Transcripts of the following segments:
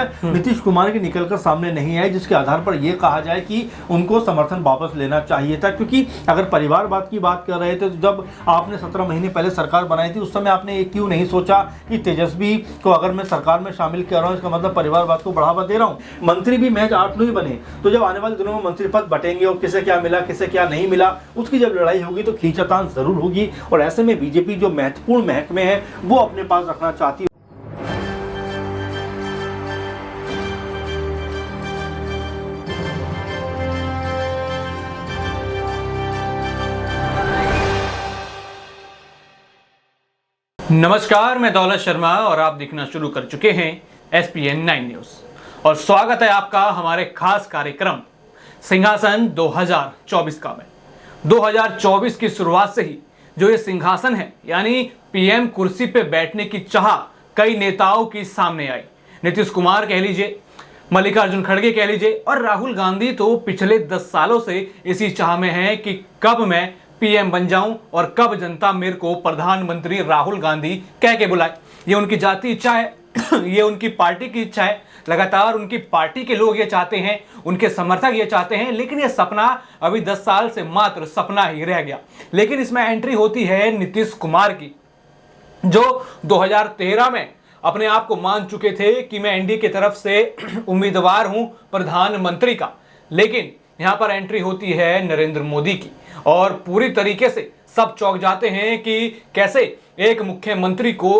है नीतीश कुमार की निकलकर सामने नहीं आई, जिसके आधार पर यह कहा जाए कि उनको समर्थन वापस लेना चाहिए था। क्योंकि अगर परिवारवाद की बात कर रहे थे तो जब आपने 17 महीने पहले सरकार बनाई थी उस समय आपने ये क्यों नहीं सोचा कि तेजस्वी को अगर मैं सरकार में शामिल कर रहा हूँ इसका मतलब परिवारवाद को बढ़ावा दे रहा हूँ। मंत्री भी महज 8-9 बने, तो जब आने वाले दिनों में मंत्री पद बटेंगे और किसे क्या मिला किसे क्या नहीं मिला उसकी जब लड़ाई होगी तो खींचातान जरूर होगी। और ऐसे में बीजेपी जो महत्वपूर्ण महकमे है वो अपने पास रखना चाहती है। नमस्कार, मैं दौलत शर्मा और आप देखना शुरू कर चुके हैं SPN 9 न्यूज और स्वागत है आपका हमारे खास कार्यक्रम सिंहासन 2024 का में। 2024 की शुरुआत से ही जो ये सिंहासन है यानी पीएम कुर्सी पे बैठने की चाह कई नेताओं की सामने आई। नीतीश कुमार कह लीजिए, मल्लिकार्जुन खड़गे कह लीजिए और राहुल गांधी तो पिछले 10 सालों से इसी चाह में है कि कब मैं पीएम बन जाऊं और कब जनता मेरे को प्रधानमंत्री राहुल गांधी कह के बुलाए। ये उनकी जाती इच्छा है ये उनकी पार्टी की इच्छा है। लगातार उनकी पार्टी के लोग ये चाहते हैं, उनके समर्थक ये चाहते हैं, लेकिन ये सपना अभी 10 साल से मात्र सपना ही रह गया। लेकिन इसमें एंट्री होती है नीतीश कुमार की, जो 2013 में अपने आप को मान चुके थे कि मैं एनडीए की तरफ से उम्मीदवार हूं प्रधानमंत्री का। लेकिन यहां पर एंट्री होती है नरेंद्र मोदी की और पूरी तरीके से सब चौंक जाते हैं कि कैसे एक मुख्यमंत्री को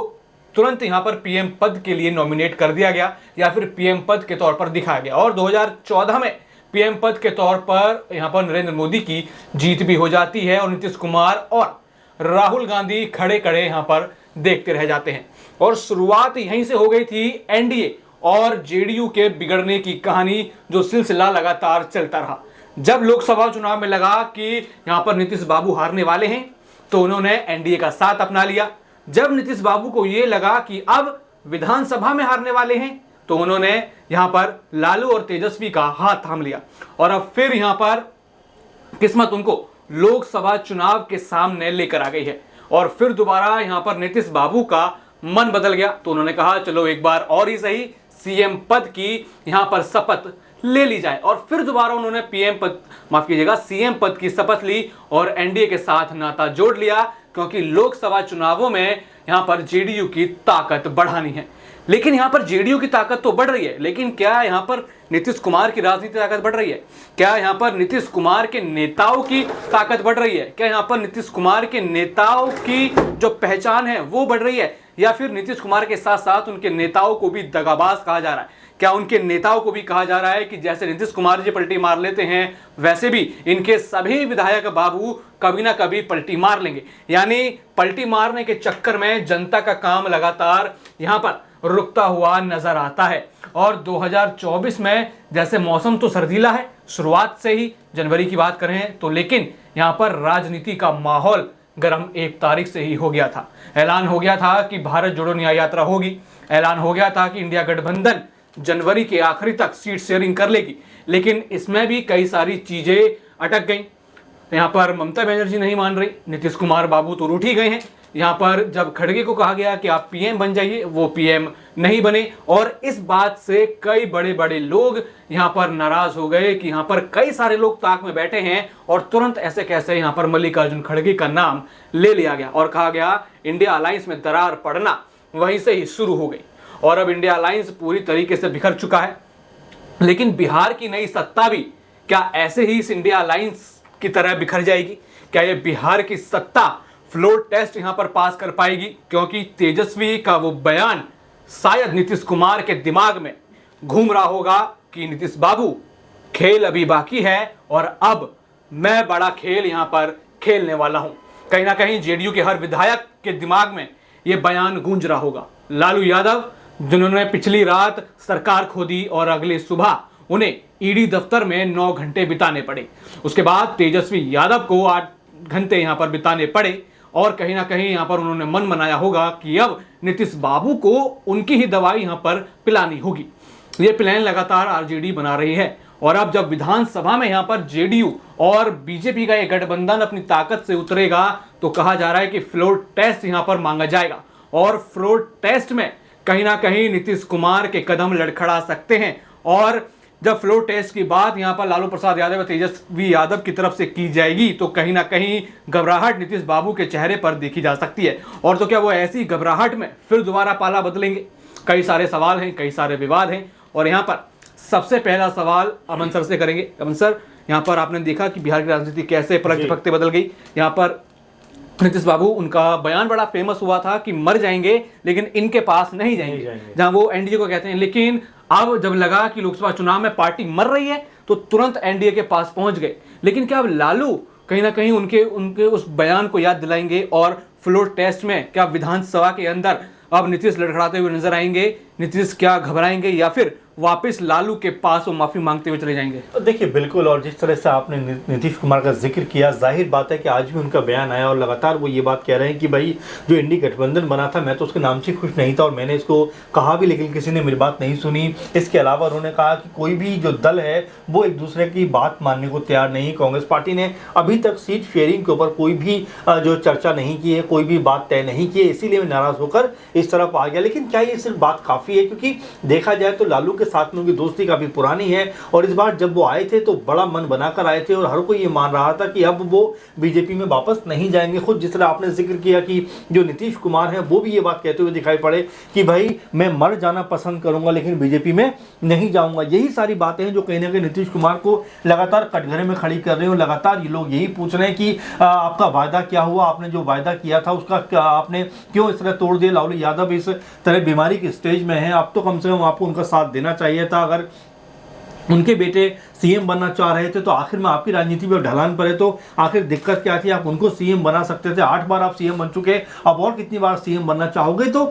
तुरंत यहां पर पीएम पद के लिए नॉमिनेट कर दिया गया या फिर पीएम पद के तौर पर दिखाया गया। और 2014 में पीएम पद के तौर पर यहां पर नरेंद्र मोदी की जीत भी हो जाती है और नीतीश कुमार और राहुल गांधी खड़े खड़े यहां पर देखते रह जाते हैं। और शुरुआत यहीं से हो गई थी एनडीए और जेडीयू के बिगड़ने की कहानी, जो सिलसिला लगातार चलता रहा। जब लोकसभा चुनाव में लगा कि यहां पर नीतीश बाबू हारने वाले हैं तो उन्होंने एनडीए का साथ अपना लिया। जब नीतीश बाबू को यह लगा कि अब विधानसभा में हारने वाले हैं तो उन्होंने यहां पर लालू और तेजस्वी का हाथ थाम लिया। और अब फिर यहां पर किस्मत उनको लोकसभा चुनाव के सामने लेकर आ गई है और फिर दोबारा यहां पर नीतीश बाबू का मन बदल गया तो उन्होंने कहा चलो एक बार और ही सही सीएम पद की यहां पर शपथ ले ली जाए। और फिर दोबारा उन्होंने सीएम पद की शपथ ली और एनडीए के साथ नाता जोड़ लिया, क्योंकि लोकसभा चुनावों में यहां पर जेडीयू की ताकत बढ़ानी है। लेकिन यहां पर जेडीयू की ताकत तो बढ़ रही है, लेकिन क्या यहां पर नीतीश कुमार की राजनीतिक ताकत बढ़ रही है? क्या यहां पर नीतीश कुमार के नेताओं की ताकत बढ़ रही है? क्या यहां पर नीतीश कुमार के नेताओं की जो पहचान है वो बढ़ रही है? या फिर नीतीश कुमार के साथ साथ उनके नेताओं को भी दगाबाज कहा जा रहा है? क्या उनके नेताओं को भी कहा जा रहा है कि जैसे नीतीश कुमार जी पलटी मार लेते हैं वैसे भी इनके सभी विधायक बाबू कभी ना कभी पलटी मार लेंगे? यानी पलटी मारने के चक्कर में जनता का काम लगातार यहां पर रुकता हुआ नजर आता है। और 2024 में जैसे मौसम तो सर्दीला है शुरुआत से ही, जनवरी की बात करें तो, लेकिन यहां पर राजनीति का माहौल गर्म 1 तारीख से ही हो गया था। ऐलान हो गया था कि भारत जोड़ो न्याय यात्रा होगी, ऐलान हो गया था कि इंडिया गठबंधन जनवरी के आखिरी तक सीट शेयरिंग कर लेगी। लेकिन इसमें भी कई सारी चीजें अटक गई। यहाँ पर ममता बनर्जी नहीं मान रही, नीतीश कुमार बाबू तो रूठ ही गए हैं। यहाँ पर जब खड़गे को कहा गया कि आप पीएम बन जाइए, वो पीएम नहीं बने और इस बात से कई बड़े बड़े लोग यहाँ पर नाराज हो गए कि यहाँ पर कई सारे लोग ताक में बैठे हैं और तुरंत ऐसे कैसे यहाँ पर मल्लिकार्जुन खड़गे का नाम ले लिया गया और कहा गया इंडिया अलायंस में दरार पड़ना वहीं से ही शुरू हो गई और अब इंडिया अलायंस पूरी तरीके से बिखर चुका है। लेकिन बिहार की नई सत्ता भी क्या ऐसे ही इस इंडिया अलायंस की तरह बिखर जाएगी? क्या ये बिहार की सत्ता फ्लोर टेस्ट यहां पर पास कर पाएगी? क्योंकि तेजस्वी का वो बयान शायद नीतीश कुमार के दिमाग में घूम रहा होगा कि नीतीश बाबू खेल अभी बाकी है और अब मैं बड़ा खेल यहां पर खेलने वाला हूं। कहीं ना कहीं जेडीयू के हर विधायक के दिमाग में यह बयान गूंज रहा होगा। लालू यादव जिन्होंने पिछली रात सरकार खो दी और अगली सुबह उन्हें ईडी दफ्तर में 9 घंटे बिताने पड़े, उसके बाद तेजस्वी यादव को 8 घंटे यहां पर बिताने पड़े और कहीं ना कहीं यहां पर उन्होंने मन बनाया होगा कि अब नीतीश बाबू को उनकी ही दवाई यहां पर पिलानी होगी। ये प्लान लगातार आरजेडी बना रही है और अब जब विधानसभा में यहां पर जेडीयू और बीजेपी का एक गठबंधन अपनी ताकत से उतरेगा तो कहा जा रहा है कि फ्लोर टेस्ट यहां पर मांगा जाएगा और फ्लोर टेस्ट में कहीं ना कहीं नीतीश कुमार के कदम लड़खड़ा सकते हैं। और जब फ्लोर टेस्ट की बात यहां पर लालू प्रसाद यादव और तेजस्वी यादव की तरफ से की जाएगी तो कहीं ना कहीं घबराहट नीतीश बाबू के चेहरे पर देखी जा सकती है। और तो क्या वो ऐसी घबराहट में फिर दोबारा पाला बदलेंगे? कई सारे सवाल हैं, कई सारे विवाद हैं। और यहाँ पर सबसे पहला सवाल अमन सर से करेंगे। अमन सर, यहाँ पर आपने देखा कि बिहार की राजनीति कैसे पलक झपकते बदल गई। यहाँ पर नीतीश बाबू, उनका बयान बड़ा फेमस हुआ था कि मर जाएंगे लेकिन इनके पास नहीं जाएंगे, जहां वो एनडीए को कहते हैं। लेकिन अब जब लगा कि लोकसभा चुनाव में पार्टी मर रही है तो तुरंत एनडीए के पास पहुंच गए। लेकिन क्या अब लालू कहीं ना कहीं उनके उस बयान को याद दिलाएंगे और फ्लोर टेस्ट में क्या विधानसभा के अंदर अब नीतीश लड़खड़ाते हुए नजर आएंगे? नीतीश क्या घबराएंगे या फिर वापस लालू के पास वो माफी मांगते हुए चले जाएंगे? देखिए बिल्कुल, और जिस तरह से आपने नीतीश कुमार का जिक्र किया, जाहिर बात है कि आज भी उनका बयान आया और लगातार वो ये बात कह रहे हैं कि भाई जो इंडी गठबंधन बना था मैं तो उसके नाम से खुश नहीं था और मैंने इसको कहा भी लेकिन किसी ने मेरी बात नहीं सुनी। इसके अलावा उन्होंने कहा कि कोई भी जो दल है वो एक दूसरे की बात मानने को तैयार नहीं। कांग्रेस पार्टी ने अभी तक सीट शेयरिंग के ऊपर कोई भी जो चर्चा नहीं की है, कोई भी बात तय नहीं की है, इसीलिए मैं नाराज होकर इस तरफ आ गया। लेकिन क्या ये सिर्फ बात काफ़ी है? क्योंकि देखा जाए तो लालू के साथ में उनकी दोस्ती काफी पुरानी है और इस बार जब वो आए थे तो बड़ा मन बनाकर आए थे और हर कोई ये मान रहा था कि अब वो बीजेपी में वापस नहीं जाएंगे। खुद जिस तरह आपने जिक्र किया कि जो नीतीश कुमार हैं वो भी ये बात कहते हुए दिखाई पड़े कि भाई मैं मर जाना पसंद करूंगा लेकिन बीजेपी में नहीं जाऊंगा। यही सारी बातें हैं जो कहीं ना कहीं नीतीश कुमार को लगातार कटघरे में खड़ी कर रहे हैं। लगातार ये लोग यही पूछ रहे हैं कि आपका वायदा क्या हुआ, आपने जो वायदा किया था उसका आपने क्यों इस तरह तोड़ दिया? लालू यादव इस तरह बीमारी की स्टेज में है, अब तो कम से कम आपको उनका साथ देना चाहिए था। अगर उनके बेटे सीएम बनना चाह रहे थे तो आखिर में आपकी राजनीति में ढलान पर है तो आखिर दिक्कत क्या थी? आप उनको सीएम बना सकते थे। 8 बार आप सीएम बन चुके, अब और कितनी बार सीएम बनना चाहोगे? तो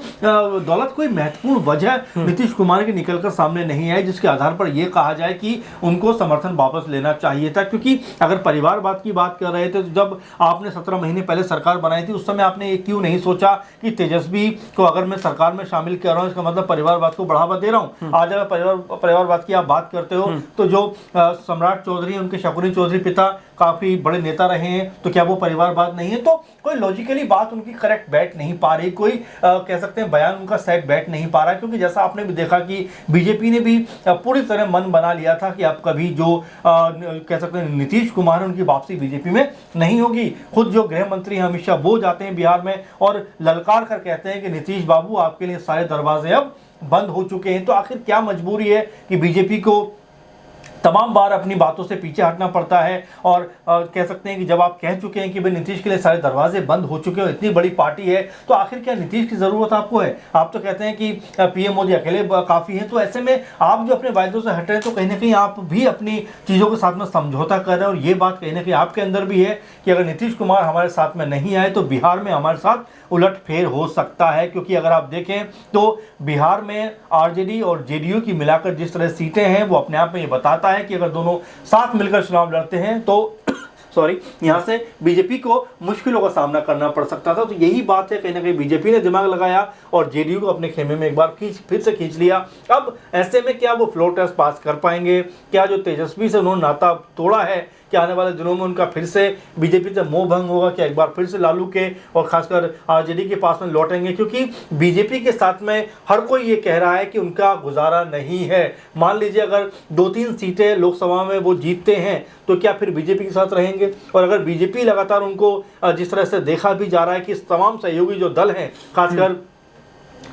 दौलत कोई महत्वपूर्ण वजह नीतीश कुमार की निकलकर सामने नहीं आई जिसके आधार पर यह कहा जाए कि उनको समर्थन वापस लेना चाहिए था। क्योंकि अगर परिवारवाद की बात कर रहे थे तो जब आपने 17 महीने पहले सरकार बनाई थी उस समय आपने ये क्यों नहीं सोचा कि तेजस्वी को अगर मैं सरकार में शामिल कर रहा हूँ इसका मतलब परिवारवाद को बढ़ावा दे रहा हूँ। आज अगर परिवारवाद की आप बात करते हो तो जो सम्राट चौधरी उनके शकुनी चौधरी पिता काफी बड़े नेता रहे हैं तो क्या वो परिवारवाद नहीं है? तो कोई लॉजिकली बात उनकी करेक्ट बैठ नहीं पा रही, कोई कह सकते हैं बयान उनका सेट बैठ नहीं पा रहा। क्योंकि जैसा आपने भी देखा कि बीजेपी ने भी पूरी तरह मन बना लिया था कि अब कभी जो कह सकते हैं नीतीश कुमार उनकी वापसी बीजेपी में नहीं होगी। खुद जो गृह मंत्री हैं अमित शाह वो जाते हैं बिहार में और ललकार कर कहते हैं कि नीतीश बाबू आपके लिए सारे दरवाजे अब बंद हो चुके हैं। तो आखिर क्या मजबूरी है कि बीजेपी को तमाम बार अपनी बातों से पीछे हटना पड़ता है? और कह सकते हैं कि जब आप कह चुके हैं कि भाई नीतीश के लिए सारे दरवाजे बंद हो चुके हैं, इतनी बड़ी पार्टी है तो आखिर क्या नीतीश की जरूरत आपको है? आप तो कहते हैं कि पीएम मोदी अकेले काफी हैं। तो ऐसे में आप जो अपने वायदों से हट रहे हैं तो कहीं ना कहीं आप भी अपनी चीजों के साथ में समझौता कर रहे हैं। और ये बात कहीं ना कहीं आपके अंदर भी है कि अगर नीतीश कुमार हमारे साथ में नहीं आए तो बिहार में हमारे साथ उलटफेर हो सकता है। क्योंकि अगर आप देखें तो बिहार में आरजेडी और जेडीयू की मिलाकर जिस तरह सीटें हैं वो अपने आप में ये बताता है कि अगर दोनों साथ मिलकर चुनाव लड़ते हैं तो यहाँ से बीजेपी को मुश्किलों का सामना करना पड़ सकता था। तो यही बात है, कहीं ना कहीं बीजेपी ने दिमाग लगाया और जेडीयू को अपने खेमे में एक बार फिर से खींच लिया। अब ऐसे में क्या वो फ्लोर टेस्ट पास कर पाएंगे? क्या जो तेजस्वी से उन्होंने नाता तोड़ा है कि आने वाले दिनों में उनका फिर से बीजेपी से मोह भंग होगा? क्या एक बार फिर से लालू के और खासकर आरजेडी के पास में लौटेंगे? क्योंकि बीजेपी के साथ में हर कोई ये कह रहा है कि उनका गुजारा नहीं है। मान लीजिए अगर 2-3 सीटें लोकसभा में वो जीतते हैं तो क्या फिर बीजेपी के साथ रहेंगे? और अगर बीजेपी लगातार उनको जिस तरह से देखा भी जा रहा है कि तमाम सहयोगी जो दल हैं, खासकर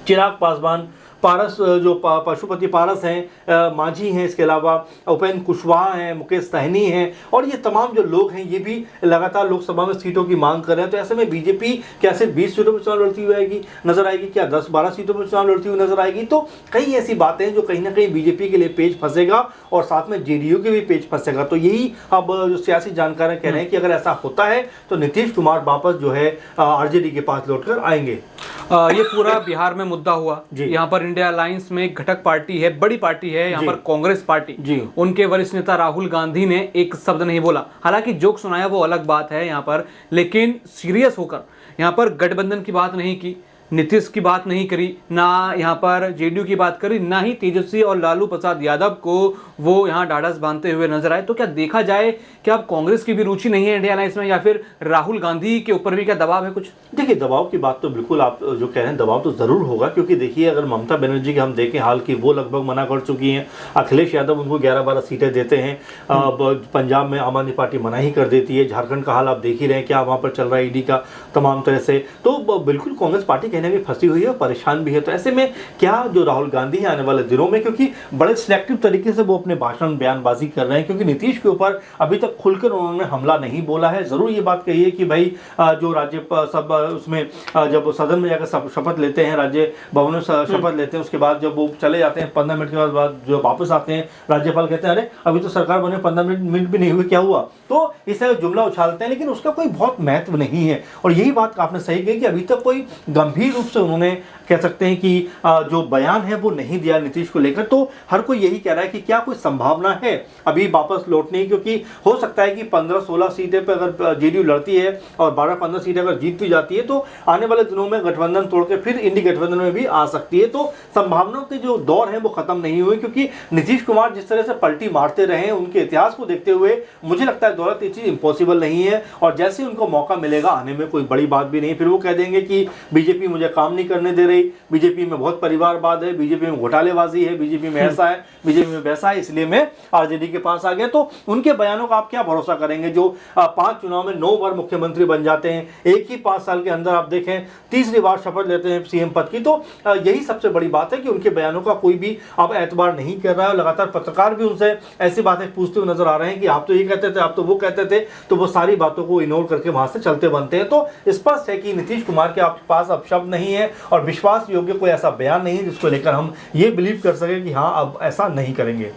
चिराग पासवान, पारस जो पशुपति पारस हैं, मांझी हैं, इसके अलावा उपेंद्र कुशवाहा हैं, मुकेश सहनी हैं और ये तमाम जो लोग हैं ये भी लगातार लोकसभा में सीटों की मांग कर रहे हैं। तो ऐसे में बीजेपी क्या सिर्फ 20 सीटों पर चुनाव लड़ती हुई नजर आएगी? क्या 10-12 सीटों पर चुनाव लड़ती हुई नजर आएगी? तो कई ऐसी बातें हैं जो कहीं ना कहीं बीजेपी के लिए पेच फंसेगा और साथ में जेडीयू के भी पेच फंसेगा। तो यही अब जो सियासी जानकार कह रहे हैं कि अगर ऐसा होता है तो नीतीश कुमार वापस जो है आरजेडी के पास लौटकर आएंगे। ये पूरा बिहार में मुद्दा हुआ। यहाँ पर इंडिया अलायंस में एक घटक पार्टी है, बड़ी पार्टी है यहाँ पर कांग्रेस पार्टी। उनके वरिष्ठ नेता राहुल गांधी ने एक शब्द नहीं बोला, हालांकि जोक सुनाया वो अलग बात है यहाँ पर, लेकिन सीरियस होकर यहाँ पर गठबंधन की बात नहीं की। नीतीश की बात नहीं करी, ना यहाँ पर जेडीयू की बात करी, ना ही तेजस्वी और लालू प्रसाद यादव को वो यहाँ ढाढ़स बांधते हुए नजर आए। तो क्या देखा जाए कि अब कांग्रेस की भी रुचि नहीं है इंडिया अलायंस में, या फिर राहुल गांधी के ऊपर भी क्या दबाव है कुछ? देखिए, दबाव की बात तो बिल्कुल आप जो कह रहे हैं, दबाव तो जरूर होगा, क्योंकि देखिए अगर ममता बनर्जी की हम देखें हाल की, वो लगभग मना कर चुकी हैं। अखिलेश यादव उनको 11-12 सीटें देते हैं। पंजाब में आम आदमी पार्टी मना ही कर देती है। झारखंड का हाल आप देख ही रहे हैं, क्या वहाँ पर चल रहा है ईडी का तमाम तरह से। तो बिल्कुल कांग्रेस पार्टी कहने में फंसी हुई है, परेशान भी है। तो ऐसे में क्या जो राहुल गांधी है आने वाले दिनों में, क्योंकि बड़े सिलेक्टिव तरीके से वो अपने भाषण बयानबाजी कर रहे हैं, क्योंकि नीतीश के ऊपर अभी तक खुलकर उन्होंने हमला नहीं बोला है। जरूर ये बात कही है कि भाई जो राज्य सब उसमें जब सदन में जाकर शपथ लेते हैं, राज्य भवन में शपथ लेते हैं, उसके बाद जब वो चले जाते हैं 15 मिनट के बाद जो वापस आते हैं, राज्यपाल कहते हैं अरे अभी तो सरकार बने 15 मिनट भी नहीं हुए, क्या हुआ? तो इस तरह जुमला उछालते हैं, लेकिन उसका कोई बहुत महत्व नहीं है। और यही बात आपने सही कही कि अभी तक कोई गंभीर रूप से उन्होंने कह सकते हैं कि जो बयान है वो नहीं दिया नीतीश को लेकर। तो हर कोई यही कह रहा है कि क्या कोई संभावना है अभी वापस लौटने की, क्योंकि हो सकता है कि 15-16 सीटें पर अगर जेडीयू लड़ती है और 12-15 सीटें अगर जीत भी जाती है तो आने वाले दिनों में गठबंधन तोड़ के फिर इंडी गठबंधन में भी आ सकती है। तो संभावनाओं के जो दौर है वो खत्म नहीं हुए, क्योंकि नीतीश कुमार जिस तरह से पलटी मारते रहे हैं, उनके इतिहास को देखते हुए मुझे लगता है दौलत ये चीज इंपॉसिबल नहीं है। और जैसे उनको मौका मिलेगा आने में, कोई बड़ी बात भी नहीं, फिर वो कह देंगे कि बीजेपी मुझे काम नहीं करने दे रही, बीजेपी में बहुत परिवारवाद है, बीजेपी में घोटालेबाजी है, बीजेपी में ऐसा है, बीजेपी में वैसा है, इसलिए मैं आरजेडी के पास आ गया। तो उनके बयानों का आप क्या भरोसा करेंगे, जो 5 चुनाव में 9 बार मुख्यमंत्री बन जाते हैं, एक ही 5 साल के अंदर आप देखें तीसरी बार शपथ लेते हैं सीएम पद की। तो यही सबसे बड़ी बात है कि उनके बयानों का कोई भी अब एतबार नहीं कर रहा है। लगातार पत्रकार भी उनसे ऐसी बातें पूछते हुए नजर आ रहे हैं कि आप तो ये कहते थे, आप तो वो कहते थे, तो वो सारी बातों को इग्नोर करके वहां से चलते बनते हैं। तो स्पष्ट है कि नीतीश कुमार के आपके पास अब शब्द नहीं है और विश्वास योग्य कोई ऐसा बयान नहीं है जिसको लेकर हम ये बिलीव कर सके कि हाँ अब ऐसा नहीं करेंगे।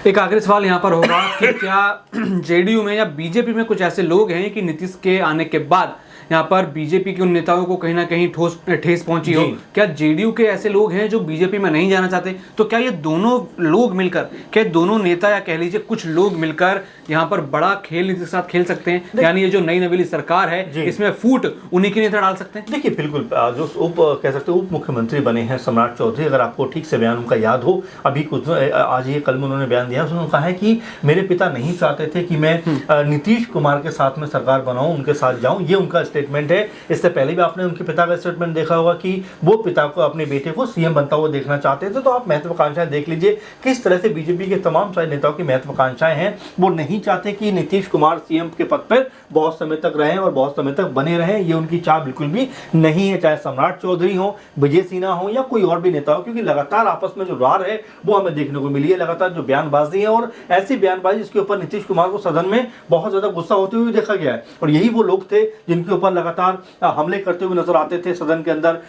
एक आखिरी सवाल यहाँ पर होगा कि क्या जेडीयू में या बीजेपी में कुछ ऐसे लोग हैं कि नीतीश के आने के बाद यहाँ पर बीजेपी के उन नेताओं को कहीं ना कहीं ठेस पहुंची हो? क्या जेडीयू के ऐसे लोग हैं जो बीजेपी में नहीं जाना चाहते? तो क्या ये दोनों लोग मिलकर, क्या दोनों नेता या कह लीजिए कुछ लोग मिलकर यहाँ पर बड़ा खेल नीतीश के साथ खेल सकते हैं? यानी ये जो नई नवेली सरकार है इसमें फूट उन्हीं के नेता डाल सकते हैं? देखिए बिल्कुल, जो कह सकते हैं उप मुख्यमंत्री बने हैं सम्राट चौधरी, अगर आपको ठीक से बयान उनका याद हो, अभी कुछ आज ये कल में उन्होंने बयान दिया, उन्होंने कहा है कि मेरे पिता नहीं चाहते थे कि मैं नीतीश कुमार के साथ में सरकार बनाऊं, उनके साथ जाऊं, ये उनका स्टेटमेंट है। इससे पहले भी आपने उनके पिता का स्टेटमेंट देखा होगा कि वो पिता को, अपने बेटे को सीएम बनता हुआ देखना चाहते थे। तो आप महत्वाकांक्षाएं देख लीजिए किस तरह से बीजेपी के तमाम सारे नेताओं की महत्वाकांक्षाएं हैं। वो नहीं चाहते कि नीतीश कुमार सीएम के पद पर बहुत समय तक रहें और बहुत समय तक बने रहें, ये उनकी चाह बिल्कुल भी नहीं है, चाहे सम्राट चौधरी हो, विजय सिन्हा हो या कोई और भी नेता हो, क्योंकि लगातार आपस में जो रार है वो हमें देखने को मिली है, लगातार जो बयानबाजी है और ऐसी बयानबाजी जिसके ऊपर नीतीश कुमार को सदन में बहुत ज्यादा गुस्सा होते हुए देखा गया है। और यही वो लोग थे जिनके ऊपर लगातार हमले करते हुए नजर आते थे सदन के अंदर,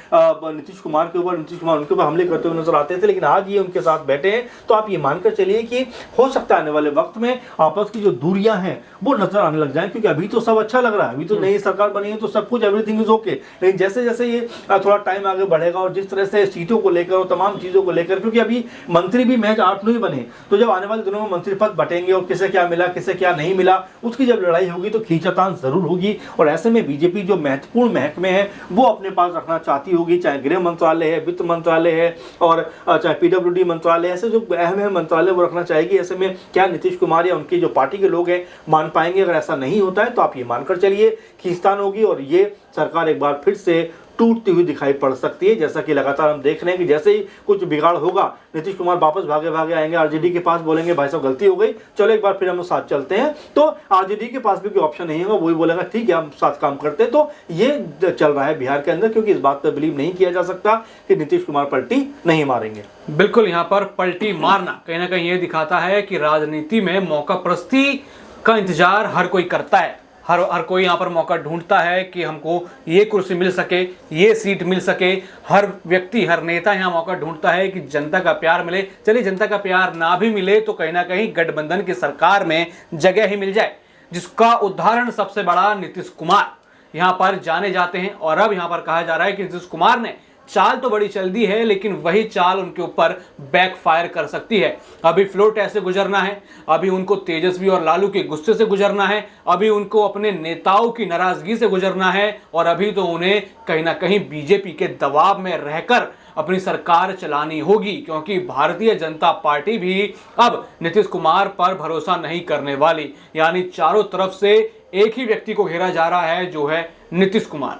नीतीश कुमार के ऊपर, नीतीश कुमार उनके ऊपर हमले करते हुए नजर आते थे। लेकिन आज ये उनके साथ बैठे हैं, तो आप ये मानकर चलिए कि हो सकता है आने वाले वक्त में आपस की जो दूरियां हैं वो नजर आने लग जाए, क्योंकि अभी तो सब अच्छा लग रहा है, अभी तो नई सरकार बनी है तो सब कुछ एवरीथिंग इज ओके। लेकिन जैसे जैसे ये थोड़ा टाइम आगे बढ़ेगा और जिस तरह से सीटों को लेकर और तमाम चीजों को लेकर, क्योंकि अभी मंत्री भी महज 8-9 ही बने, तो जब आने वाले दिनों में मंत्री पद बटेंगे और किसे क्या मिला किसे क्या नहीं मिला, उसकी जब लड़ाई होगी तो खींचातान जरूर होगी। और ऐसे में बीजेपी जो महत्वपूर्ण महकमे हैं वो अपने पास रखना चाहती होगी, चाहे गृह मंत्रालय है, वित्त मंत्रालय है और चाहे पीडब्ल्यूडी मंत्रालय, ऐसे जो अहम मंत्रालय वो रखना चाहेगी। ऐसे में क्या नीतीश कुमार या उनकी जो पार्टी के लोग हैं मान पाएंगे? अगर ऐसा नहीं होता है तो आप ये मानकर चलिए खींचतान होगी और ये सरकार एक बार फिर से टूटती हुई दिखाई पड़ सकती है, जैसा कि लगातार हम देख रहे हैं कि जैसे ही कुछ बिगाड़ होगा नीतीश कुमार वापस भागे भागे आएंगे आरजेडी के पास, बोलेंगे भाई साहब गलती हो गई, चलो एक बार फिर हम साथ चलते हैं। तो आरजेडी के पास भी कोई ऑप्शन नहीं होगा, वही बोलेगा ठीक है हम साथ काम करते हैं। तो ये चल रहा है बिहार के अंदर, क्योंकि इस बात पर बिलीव नहीं किया जा सकता कि नीतीश कुमार पलटी नहीं मारेंगे। बिल्कुल, यहाँ पर पलटी मारना कहीं ना कहीं ये दिखाता है कि राजनीति में मौका परस्ती का इंतजार हर कोई करता है, हर कोई यहाँ पर मौका ढूंढता है कि हमको ये कुर्सी मिल सके, ये सीट मिल सके। हर व्यक्ति, हर नेता यहाँ मौका ढूंढता है कि जनता का प्यार मिले। चलिए जनता का प्यार ना भी मिले तो कहीं ना कहीं गठबंधन की सरकार में जगह ही मिल जाए, जिसका उदाहरण सबसे बड़ा नीतीश कुमार यहाँ पर जाने जाते हैं। और अब यहाँ पर कहा जा रहा है कि नीतीश कुमार ने चाल तो बड़ी चल दी है, लेकिन वही चाल उनके ऊपर बैकफायर कर सकती है। अभी फ्लोर टेस्ट से गुजरना है, अभी उनको तेजस्वी और लालू के गुस्से से गुजरना है, अभी उनको अपने नेताओं की नाराजगी से गुजरना है, और अभी तो उन्हें कहीं ना कहीं बीजेपी के दबाव में रहकर अपनी सरकार चलानी होगी, क्योंकि भारतीय जनता पार्टी भी अब नीतीश कुमार पर भरोसा नहीं करने वाली। यानी चारों तरफ से एक ही व्यक्ति को घेरा जा रहा है, जो है नीतीश कुमार।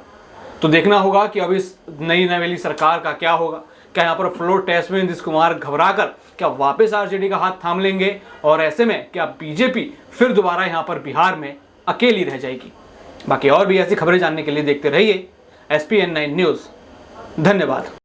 तो देखना होगा कि अब इस नई नवेली सरकार का क्या होगा। क्या यहाँ पर फ्लोर टेस्ट में नीतीश कुमार घबराकर क्या वापस आरजेडी का हाथ थाम लेंगे, और ऐसे में क्या बीजेपी फिर दोबारा यहाँ पर बिहार में अकेली रह जाएगी। बाकी और भी ऐसी खबरें जानने के लिए देखते रहिए SPN9 न्यूज़। धन्यवाद।